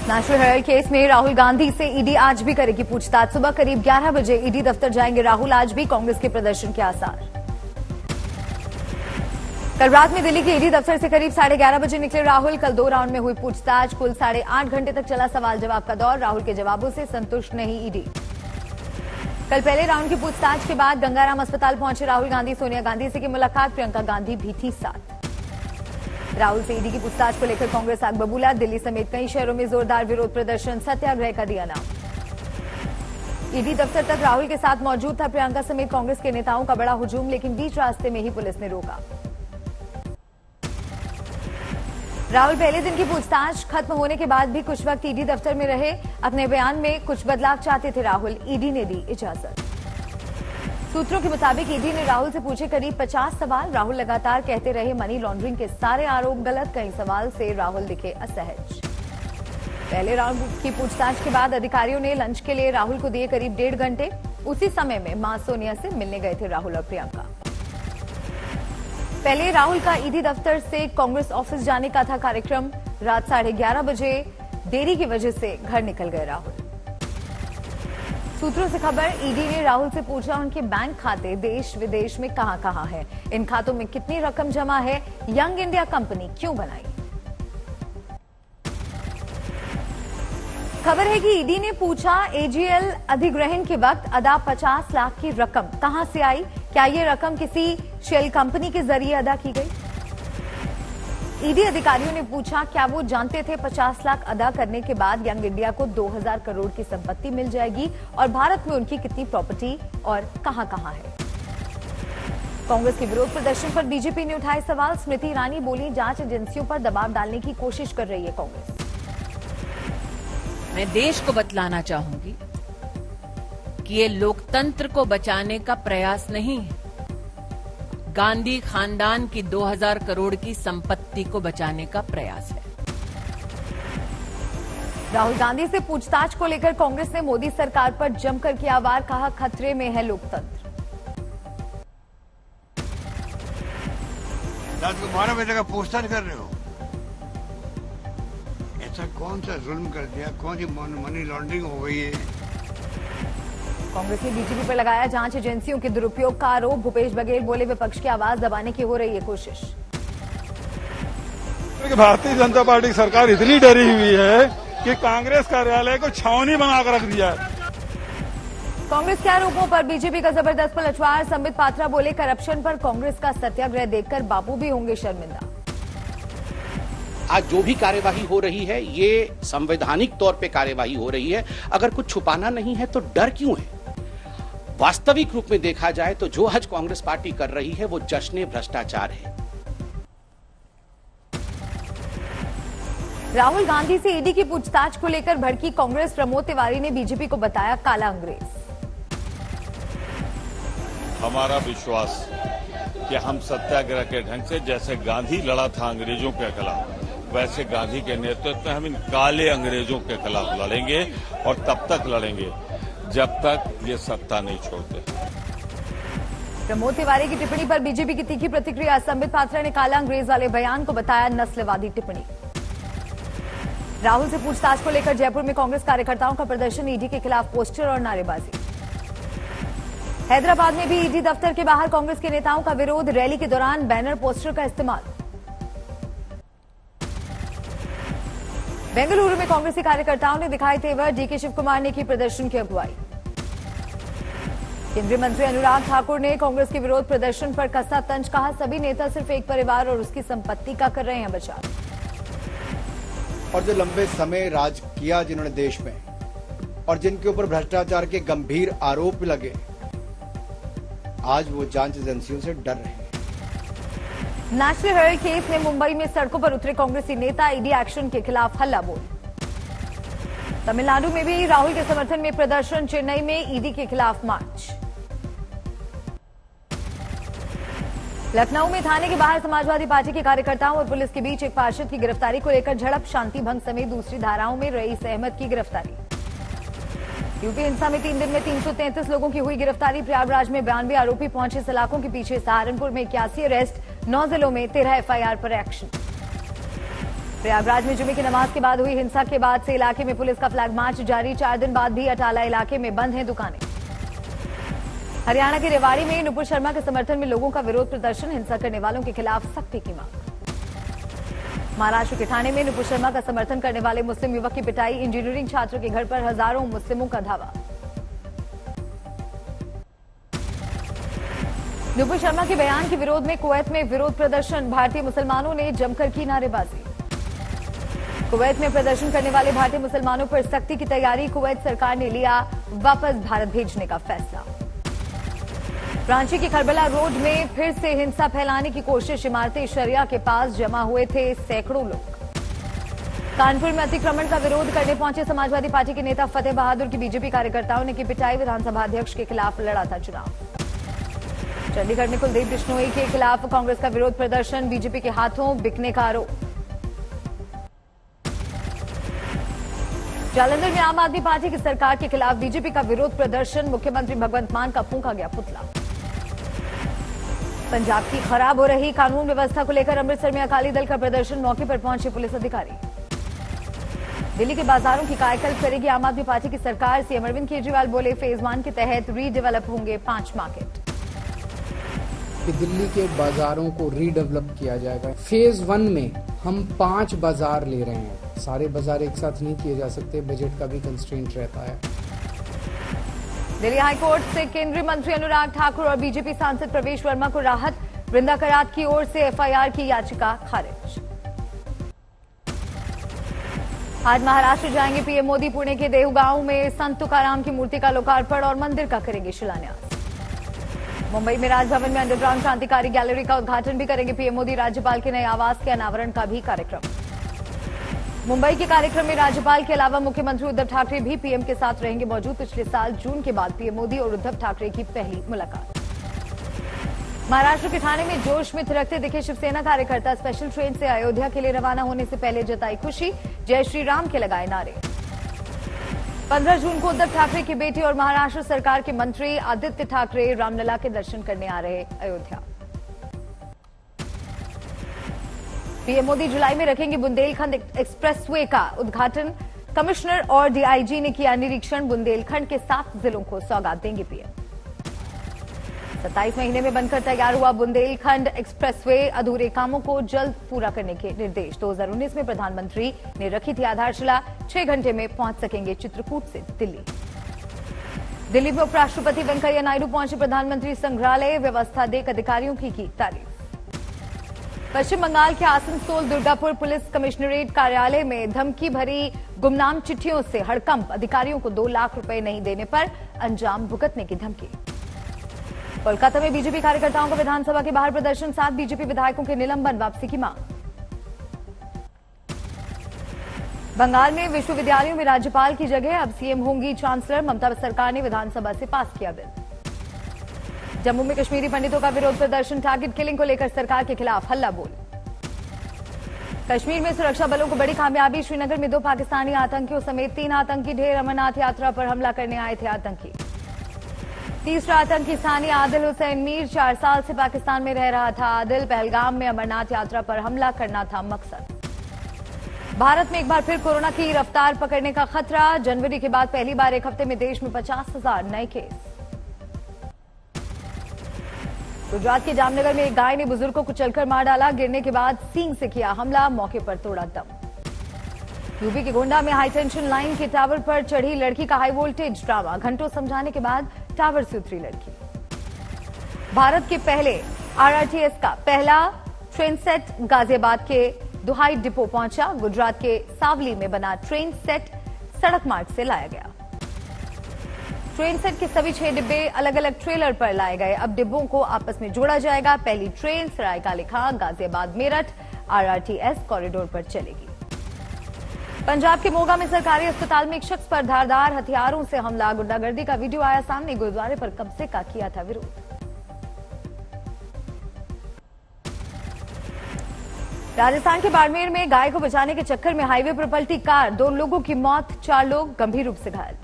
National Herald case में राहुल गांधी से ED आज भी करेगी पूछताछ। सुबह करीब 11 बजे ईडी दफ्तर जाएंगे राहुल। आज भी कांग्रेस के प्रदर्शन के आसार। कल रात में दिल्ली के ईडी दफ्तर से करीब 11:30 बजे निकले राहुल। कल 2 राउंड में हुई पूछताछ। कुल 8.5 घंटे तक चला सवाल जवाब का दौर। राहुल के जवाबों से संतुष्ट नहीं ईडी। कल पहले राउंड की पूछताछ के बाद गंगाराम अस्पताल पहुंचे राहुल गांधी। सोनिया गांधी से की मुलाकात। प्रियंका गांधी भी थी साथ। राहुल से ईडी की पूछताछ को लेकर कांग्रेस आग बबूला। दिल्ली समेत कई शहरों में जोरदार विरोध प्रदर्शन। सत्याग्रह का दिया नाम। ईडी दफ्तर तक राहुल के साथ मौजूद था प्रियंका समेत कांग्रेस के नेताओं का बड़ा हुजूम, लेकिन बीच रास्ते में ही पुलिस ने रोका। राहुल पहले दिन की पूछताछ खत्म होने के बाद भी कुछ वक्त ईडी दफ्तर में रहे। अपने बयान में कुछ बदलाव चाहते थे राहुल। ईडी ने दी इजाजत। सूत्रों के मुताबिक ईडी ने राहुल से पूछे करीब 50 सवाल। राहुल लगातार कहते रहे मनी लॉन्ड्रिंग के सारे आरोप गलत। कई सवाल से राहुल दिखे असहज। पहले राउंड की पूछताछ के बाद अधिकारियों ने लंच के लिए राहुल को दिए करीब 1.5 घंटे। उसी समय में मां सोनिया से मिलने गए थे राहुल और प्रियंका। पहले राहुल का ईडी दफ्तर से कांग्रेस ऑफिस जाने का था कार्यक्रम। रात 11:30 बजे देरी की वजह से घर निकल गए राहुल। सूत्रों से खबर, ईडी ने राहुल से पूछा उनके बैंक खाते देश विदेश में कहां है, इन खातों में कितनी रकम जमा है, यंग इंडिया कंपनी क्यों बनाई। खबर है कि ईडी ने पूछा एजीएल अधिग्रहण के वक्त अदा 50 लाख की रकम कहां से आई, क्या ये रकम किसी शेल कंपनी के जरिए अदा की गई। ईडी अधिकारियों ने पूछा क्या वो जानते थे 50 लाख अदा करने के बाद यंग इंडिया को 2000 करोड़ की संपत्ति मिल जाएगी और भारत में उनकी कितनी प्रॉपर्टी और कहां है। कांग्रेस के विरोध प्रदर्शन पर बीजेपी ने उठाए सवाल। स्मृति ईरानी बोली जांच एजेंसियों पर दबाव डालने की कोशिश कर रही है कांग्रेस। मैं देश को बतलाना चाहूंगी कि ये लोकतंत्र को बचाने का प्रयास नहीं है, गांधी खानदान की 2000 करोड़ की संपत्ति को बचाने का प्रयास है। राहुल गांधी से पूछताछ को लेकर कांग्रेस ने मोदी सरकार पर जमकर किया वार। कहा खतरे में है लोकतंत्र। रात को 12 बजे का पूछताछ कर रहे हो, ऐसा कौन सा जुल्म कर दिया, कौन सी मनी लॉन्ड्रिंग हो गई है। कांग्रेस ने बीजेपी पर लगाया जांच एजेंसियों के दुरुपयोग का आरोप। भूपेश बघेल बोले विपक्ष की आवाज दबाने की हो रही है कोशिश। भारतीय जनता पार्टी की सरकार इतनी डरी हुई है कि कांग्रेस कार्यालय को छावनी बनाकर रख दिया है। कांग्रेस के आरोपों पर बीजेपी का जबरदस्त पलटवार। संबित पात्रा बोले करप्शन पर कांग्रेस का सत्याग्रह देखकर बापू भी होंगे शर्मिंदा। आज जो भी कार्यवाही हो रही है ये संवैधानिक तौर पे कार्यवाही हो रही है। अगर कुछ छुपाना नहीं है तो डर क्यों है। वास्तविक रूप में देखा जाए तो जो आज कांग्रेस पार्टी कर रही है वो जश्न भ्रष्टाचार है। राहुल गांधी से ईडी की पूछताछ को लेकर भड़की कांग्रेस। प्रमोद तिवारी ने बीजेपी को बताया काला अंग्रेज। हमारा विश्वास कि हम सत्याग्रह के ढंग से जैसे गांधी लड़ा था अंग्रेजों के खिलाफ, वैसे गांधी के नेतृत्व में हम इन काले अंग्रेजों के खिलाफ लड़ेंगे और तब तक लड़ेंगे जब तक ये सत्ता नहीं छोड़ते। प्रमोद तिवारी की टिप्पणी पर बीजेपी की तीखी प्रतिक्रिया। संबित पात्रा ने काला अंग्रेज वाले बयान को बताया नस्लवादी टिप्पणी। राहुल से पूछताछ को लेकर जयपुर में कांग्रेस कार्यकर्ताओं का प्रदर्शन। ईडी के खिलाफ पोस्टर और नारेबाजी। हैदराबाद में भी ईडी दफ्तर के बाहर कांग्रेस के नेताओं का विरोध। रैली के दौरान बैनर पोस्टर का इस्तेमाल। बेंगलुरु में कांग्रेसी कार्यकर्ताओं ने दिखाए तेवर। डीके शिव कुमार ने की प्रदर्शन की अगुवाई। केंद्रीय मंत्री अनुराग ठाकुर ने कांग्रेस के विरोध प्रदर्शन पर कसा तंज। कहा सभी नेता सिर्फ एक परिवार और उसकी संपत्ति का कर रहे हैं बचाव। और जो लंबे समय राज किया जिन्होंने देश में और जिनके ऊपर भ्रष्टाचार के गंभीर आरोप लगे, आज वो जांच एजेंसियों से डर रहे हैं। नेशनल हेराल्ड केस में मुंबई में सड़कों पर उतरे कांग्रेसी नेता। ईडी एक्शन के खिलाफ हल्ला बोल। तमिलनाडु में भी राहुल के समर्थन में प्रदर्शन। चेन्नई में ईडी के खिलाफ मार्च। लखनऊ में थाने के बाहर समाजवादी पार्टी के कार्यकर्ताओं और पुलिस के बीच एक पार्षद की गिरफ्तारी को लेकर झड़प। शांति भंग समेत दूसरी धाराओं में रईस अहमद की गिरफ्तारी। यूपी हिंसा में 3 दिन में 333 लोगों की हुई गिरफ्तारी। प्रयागराज में 92 आरोपी पहुंचे सलाखों के पीछे। सहारनपुर में 81 अरेस्ट। 9 जिलों में 13 एफआईआर पर एक्शन। प्रयागराज में जुमे की नमाज के बाद हुई हिंसा के बाद से इलाके में पुलिस का फ्लैग मार्च जारी। 4 दिन बाद भी अटाला इलाके में बंद हैं दुकानें। हरियाणा के रेवाड़ी में नुपुर शर्मा के समर्थन में लोगों का विरोध प्रदर्शन। हिंसा करने वालों के खिलाफ सख्ती की मांग। महाराष्ट्र के ठाणे में नुपुर शर्मा का समर्थन करने वाले मुस्लिम युवक की पिटाई। इंजीनियरिंग छात्र के घर पर हजारों मुस्लिमों का धावा। नुपुर शर्मा के बयान के विरोध में कुवैत में विरोध प्रदर्शन। भारतीय मुसलमानों ने जमकर की नारेबाजी। कुवैत में प्रदर्शन करने वाले भारतीय मुसलमानों पर सख्ती की तैयारी। कुवैत सरकार ने लिया वापस भारत भेजने का फैसला। रांची के करबला रोड में फिर से हिंसा फैलाने की कोशिश। इमारतें शरिया के पास जमा हुए थे सैकड़ों लोग। कानपुर में अतिक्रमण का विरोध करने पहुंचे समाजवादी पार्टी के नेता फतेह बहादुर की बीजेपी कार्यकर्ताओं ने की पिटाई। विधानसभा अध्यक्ष के खिलाफ लड़ा था चुनाव। चंडीगढ़ में कुलदीप बिश्नोई के खिलाफ कांग्रेस का विरोध प्रदर्शन। बीजेपी के हाथों बिकने का आरोप। जालंधर में आम आदमी पार्टी की सरकार के खिलाफ बीजेपी का विरोध प्रदर्शन। मुख्यमंत्री भगवंत मान का फूंका गया पुतला। पंजाब की खराब हो रही कानून व्यवस्था को लेकर अमृतसर में अकाली दल का प्रदर्शन। मौके पर पहुंचे पुलिस अधिकारी। दिल्ली के बाजारों की कायाकल्प करेगी आम आदमी पार्टी की सरकार। सीएम अरविंद केजरीवाल बोले फेज 1 के तहत रीडेवलप होंगे 5 मार्केट। कि दिल्ली के बाजारों को रीडेवलप किया जाएगा। फेज 1 में हम 5 बाजार ले रहे हैं। सारे बाजार एक साथ नहीं किए जा सकते, बजट का भी कंस्ट्रेंट रहता है। दिल्ली हाईकोर्ट से केंद्रीय मंत्री अनुराग ठाकुर और बीजेपी सांसद प्रवेश वर्मा को राहत। वृंदा करात की ओर से एफआईआर की याचिका खारिज। आज महाराष्ट्र जाएंगे पीएम मोदी। पुणे के देहगांव में संत तुकाराम की मूर्ति का लोकार्पण और मंदिर का करेंगे शिलान्यास। मुंबई में राजभवन में अंडरग्राउंड क्रांतिकारी गैलरी का उद्घाटन भी करेंगे पीएम मोदी। राज्यपाल के नए आवास के अनावरण का भी कार्यक्रम। मुंबई के कार्यक्रम में राज्यपाल के अलावा मुख्यमंत्री उद्धव ठाकरे भी पीएम के साथ रहेंगे मौजूद। पिछले साल जून के बाद पीएम मोदी और उद्धव ठाकरे की पहली मुलाकात। महाराष्ट्र के ठाणे में जोश में थिरकते दिखे शिवसेना कार्यकर्ता। स्पेशल ट्रेन से अयोध्या के लिए रवाना होने से पहले जताई खुशी। जय श्री राम के लगाए नारे। 15 जून को उद्धव ठाकरे की बेटी और महाराष्ट्र सरकार के मंत्री आदित्य ठाकरे रामलला के दर्शन करने आ रहे अयोध्या। पीएम मोदी जुलाई में रखेंगे बुंदेलखंड एक्सप्रेसवे का उद्घाटन। कमिश्नर और डीआईजी ने किया निरीक्षण। बुंदेलखंड के 7 जिलों को सौगात देंगे पीएम। 27 महीने में बनकर तैयार हुआ बुंदेलखंड एक्सप्रेसवे। अधूरे कामों को जल्द पूरा करने के निर्देश। 2019 में प्रधानमंत्री ने रखी थी आधारशिला। 6 घंटे में पहुंच सकेंगे चित्रकूट से दिल्ली। दिल्ली में उपराष्ट्रपति वेंकैया नायडू पहुंचे। प्रधानमंत्री संग्रहालय व्यवस्था देख अधिकारियों की तारीफ। पश्चिम बंगाल के आसनसोल दुर्गापुर पुलिस कमिश्नरेट कार्यालय में धमकी भरी गुमनाम चिट्ठियों से हड़कंप। अधिकारियों को 2 लाख रुपए नहीं देने पर अंजाम भुगतने की धमकी। कोलकाता में बीजेपी कार्यकर्ताओं का विधानसभा के बाहर प्रदर्शन। 7 बीजेपी विधायकों के निलंबन वापसी की मांग। बंगाल में विश्वविद्यालयों में राज्यपाल की जगह अब सीएम होंगी चांसलर। ममता सरकार ने विधानसभा से पास किया बिल। जम्मू में कश्मीरी पंडितों का विरोध प्रदर्शन। टारगेट किलिंग को लेकर सरकार के खिलाफ हल्ला बोल। कश्मीर में सुरक्षा बलों को बड़ी कामयाबी। श्रीनगर में 2 पाकिस्तानी आतंकियों समेत 3 आतंकी ढेर। अमरनाथ यात्रा पर हमला करने आए थे आतंकी। तीसरा आतंकी सानी आदिल हुसैन मीर 4 साल से पाकिस्तान में रह रहा था। आदिल पहलगाम में अमरनाथ यात्रा पर हमला करना था मकसद। भारत में एक बार फिर कोरोना की रफ्तार पकड़ने का खतरा। जनवरी के बाद पहली बार एक हफ्ते में देश में 50,000 नए केस। गुजरात के जामनगर में एक गाय ने बुजुर्ग को कुचलकर मार डाला। गिरने के बाद सींग से किया हमला। मौके पर तोड़ा दम। यूपी के गोंडा में हाईटेंशन लाइन के टावर पर चढ़ी लड़की का हाई वोल्टेज ड्रामा। घंटों समझाने के बाद टावर से उतरी लड़की। भारत के पहले आरआरटीएस का पहला ट्रेन सेट गाजियाबाद के दुहाई डिपो पहुंचा। गुजरात के सावली में बना ट्रेन सेट सड़क मार्ग से लाया गया। ट्रेन सेट के सभी 6 डिब्बे अलग अलग ट्रेलर पर लाए गए। अब डिब्बों को आपस में जोड़ा जाएगा। पहली ट्रेन सरायकाले खां गाजियाबाद मेरठ आरआरटीएस कॉरिडोर पर चलेगी। पंजाब के मोगा में सरकारी अस्पताल में एक शख्स पर धारदार हथियारों से हमला। गुंडागर्दी का वीडियो आया सामने। गुरुद्वारे पर कब्जे का किया था विरोध। राजस्थान के बाड़मेर में गाय को बचाने के चक्कर में हाईवे पर पलटी कार। 2 लोगों की मौत, 4 लोग गंभीर रूप से घायल।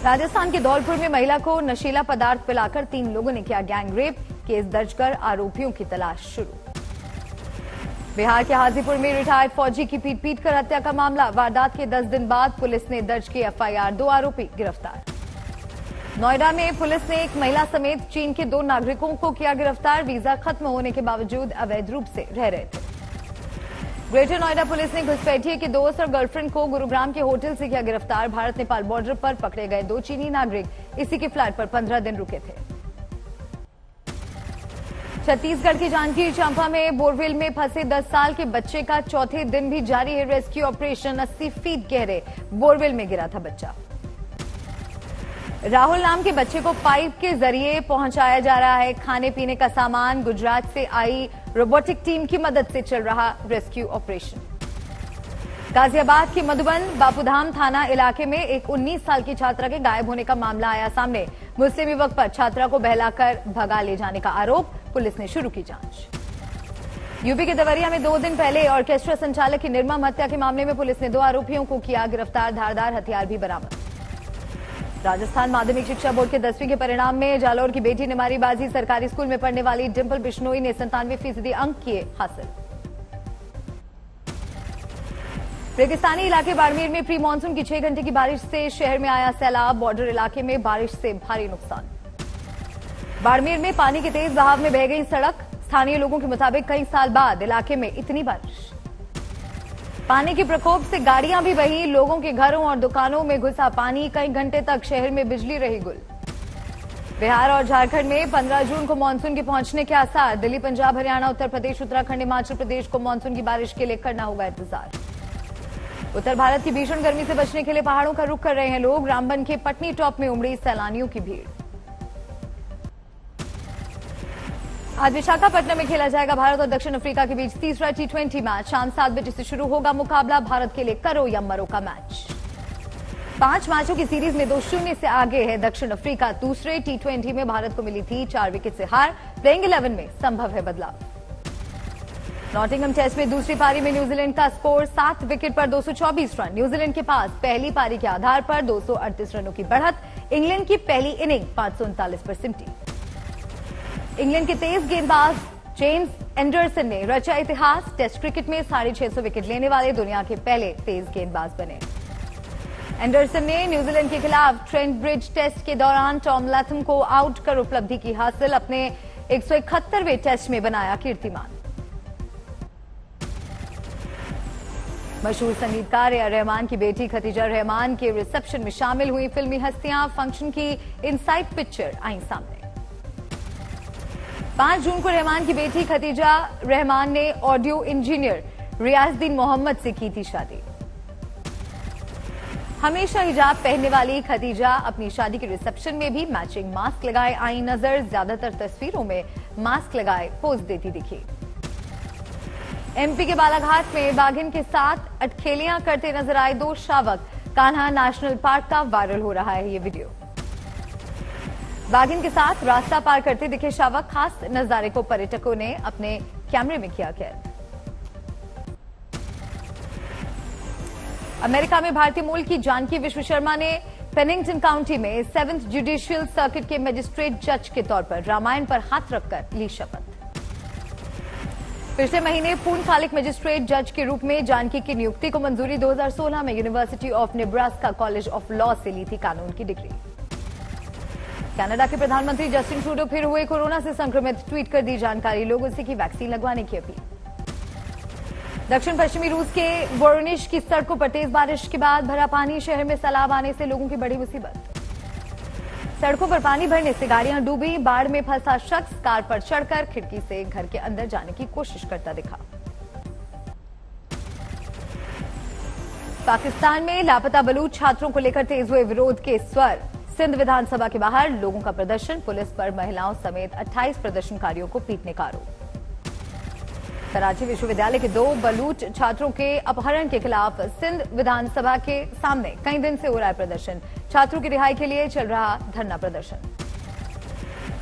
राजस्थान के धौलपुर में महिला को नशीला पदार्थ पिलाकर 3 लोगों ने किया गैंग रेप। केस दर्ज कर आरोपियों की तलाश शुरू। बिहार के हाजीपुर में रिटायर्ड फौजी की पीट कर हत्या का मामला। वारदात के 10 दिन बाद पुलिस ने दर्ज की एफआईआर, 2 आरोपी गिरफ्तार। नोएडा में पुलिस ने एक महिला समेत चीन के 2 नागरिकों को किया गिरफ्तार। वीजा खत्म होने के बावजूद अवैध रूप से रह रहे थे। ग्रेटर नोएडा पुलिस ने घुसपैठिए के दोस्त और गर्लफ्रेंड को गुरुग्राम के होटल से किया गिरफ्तार। भारत नेपाल बॉर्डर पर पकड़े गए 2 चीनी नागरिक इसी के फ्लैट पर 15 दिन रुके थे। छत्तीसगढ़ की जांजगीर चांपा में बोरवेल में फंसे 10 साल के बच्चे का चौथे दिन भी जारी है रेस्क्यू ऑपरेशन। 80 फीट गहरे बोरवेल में गिरा था बच्चा। राहुल नाम के बच्चे को पाइप के जरिए पहुंचाया जा रहा है खाने पीने का सामान। गुजरात से आई रोबोटिक टीम की मदद से चल रहा रेस्क्यू ऑपरेशन। गाजियाबाद के मधुबन बापूधाम थाना इलाके में एक 19 साल की छात्रा के गायब होने का मामला आया सामने। मुस्लिम युवक पर छात्रा को बहलाकर भगा ले जाने का आरोप, पुलिस ने शुरू की जांच। यूपी के देवरिया में 2 दिन पहले ऑर्केस्ट्रा संचालक की निर्मम हत्या के मामले में पुलिस ने 2 आरोपियों को किया गिरफ्तार। धारदार हथियार भी बरामद। राजस्थान माध्यमिक शिक्षा बोर्ड के 10वीं के परिणाम में जालौर की बेटी ने मारी बाजी। सरकारी स्कूल में पढ़ने वाली डिंपल बिश्नोई ने 97% अंक किए हासिल। रेगिस्तानी इलाके बाड़मेर में प्री मानसून की 6 घंटे की बारिश से शहर में आया सैलाब। बॉर्डर इलाके में बारिश से भारी नुकसान। बाड़मेर में पानी के तेज बहाव में बह गई सड़क। स्थानीय लोगों के मुताबिक कई साल बाद इलाके में इतनी बारिश। पानी के प्रकोप से गाड़ियां भी बही। लोगों के घरों और दुकानों में घुसा पानी। कई घंटे तक शहर में बिजली रही गुल। बिहार और झारखंड में 15 जून को मानसून के पहुंचने के आसार। दिल्ली, पंजाब, हरियाणा, उत्तर प्रदेश, उत्तराखंड, हिमाचल प्रदेश को मानसून की बारिश के लिए करना होगा इंतजार। उत्तर भारत की भीषण गर्मी से बचने के लिए पहाड़ों का रुख कर रहे हैं लोग। रामबन के पटनी टॉप में उमड़ी सैलानियों की भीड़। आज विशाखापट्टनम में खेला जाएगा भारत और दक्षिण अफ्रीका के बीच तीसरा T20 मैच। शाम 7 बजे से शुरू होगा मुकाबला। भारत के लिए करो या मरो का मैच। 5 मैचों की सीरीज में 2-0 से आगे है दक्षिण अफ्रीका। दूसरे T20 में भारत को मिली थी 4 विकेट से हार। प्लेइंग 11 में संभव है बदलाव। नॉटिंघम टेस्ट में दूसरी पारी में न्यूजीलैंड का स्कोर 7 विकेट पर 224 रन। न्यूजीलैंड के पास पहली पारी के आधार पर 238 रनों की बढ़त। इंग्लैंड की पहली इनिंग 539 पर सिमटी। इंग्लैंड के तेज गेंदबाज जेम्स एंडरसन ने रचा इतिहास। टेस्ट क्रिकेट में 650 विकेट लेने वाले दुनिया के पहले तेज गेंदबाज बने। एंडरसन ने न्यूजीलैंड के खिलाफ ट्रेंट ब्रिज टेस्ट के दौरान टॉम लैथम को आउट कर उपलब्धि की हासिल। अपने 171वें टेस्ट में बनाया कीर्तिमान। मशहूर संगीतकार ए आर रहमान की बेटी खतीजा रहमान के रिसेप्शन में शामिल हुई फिल्मी हस्तियां। फंक्शन की इनसाइड पिक्चर आई सामने। 5 जून को रहमान की बेटी खतीजा रहमान ने ऑडियो इंजीनियर रियाजुद्दीन मोहम्मद से की थी शादी। हमेशा हिजाब पहनने वाली खतीजा अपनी शादी के रिसेप्शन में भी मैचिंग मास्क लगाए आई नजर। ज्यादातर तस्वीरों में मास्क लगाए पोज देती दिखी। एमपी के बालाघाट में बाघिन के साथ अटखेलियां करते नजर आए 2 शावक। कान्हा नेशनल पार्क का वायरल हो रहा है ये वीडियो। बाघिन के साथ रास्ता पार करते दिखे शावक। खास नजारे को पर्यटकों ने अपने कैमरे में किया कैद। अमेरिका में भारतीय मूल की जानकी विश्व शर्मा ने पेनिंगटन काउंटी में 7th जुडिशियल सर्किट के मजिस्ट्रेट जज के तौर पर रामायण पर हाथ रखकर ली शपथ। पिछले महीने पूर्णकालिक मजिस्ट्रेट जज के रूप में जानकी की नियुक्ति को मंजूरी 2016 में university of Nebraska college of law से ली थी कानून की डिग्री। कनाडा के प्रधानमंत्री जस्टिन ट्रूडो फिर हुए कोरोना से संक्रमित। ट्वीट कर दी जानकारी। लोगों से की वैक्सीन लगवाने की अपील। दक्षिण पश्चिमी रूस के वोरोनिश की सड़कों पर तेज बारिश के बाद भरा पानी। शहर में सैलाब आने से लोगों की बड़ी मुसीबत। सड़कों पर पानी भरने से गाड़ियां डूबी। बाढ़ में फंसा शख्स कार पर चढ़कर खिड़की से घर के अंदर जाने की कोशिश करता दिखा। पाकिस्तान में लापता बलूच छात्रों को लेकर तेज हुए विरोध के स्वर। सिंध विधानसभा के बाहर लोगों का प्रदर्शन। पुलिस पर महिलाओं समेत 28 प्रदर्शनकारियों को पीटने का आरोप। कराची विश्वविद्यालय के 2 बलूच छात्रों के अपहरण के खिलाफ सिंध विधानसभा के सामने कई दिन से हो रहा है प्रदर्शन। छात्रों की रिहाई के लिए चल रहा धरना प्रदर्शन।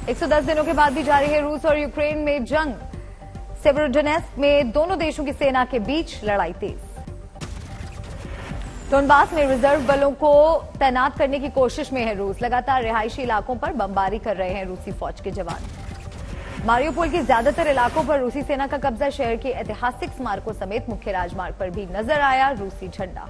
110 दिनों के बाद भी जारी है रूस और यूक्रेन में जंग। सेवेरोडोनेस्क में दोनों देशों की सेना के बीच लड़ाई तेज। डोनबास में रिजर्व बलों को तैनात करने की कोशिश में है रूस। लगातार रिहायशी इलाकों पर बमबारी कर रहे हैं रूसी फौज के जवान। मारियोपोल के ज्यादातर इलाकों पर रूसी सेना का कब्जा, शहर के ऐतिहासिक स्मारकों समेत मुख्य राजमार्ग पर भी नजर आया रूसी झंडा।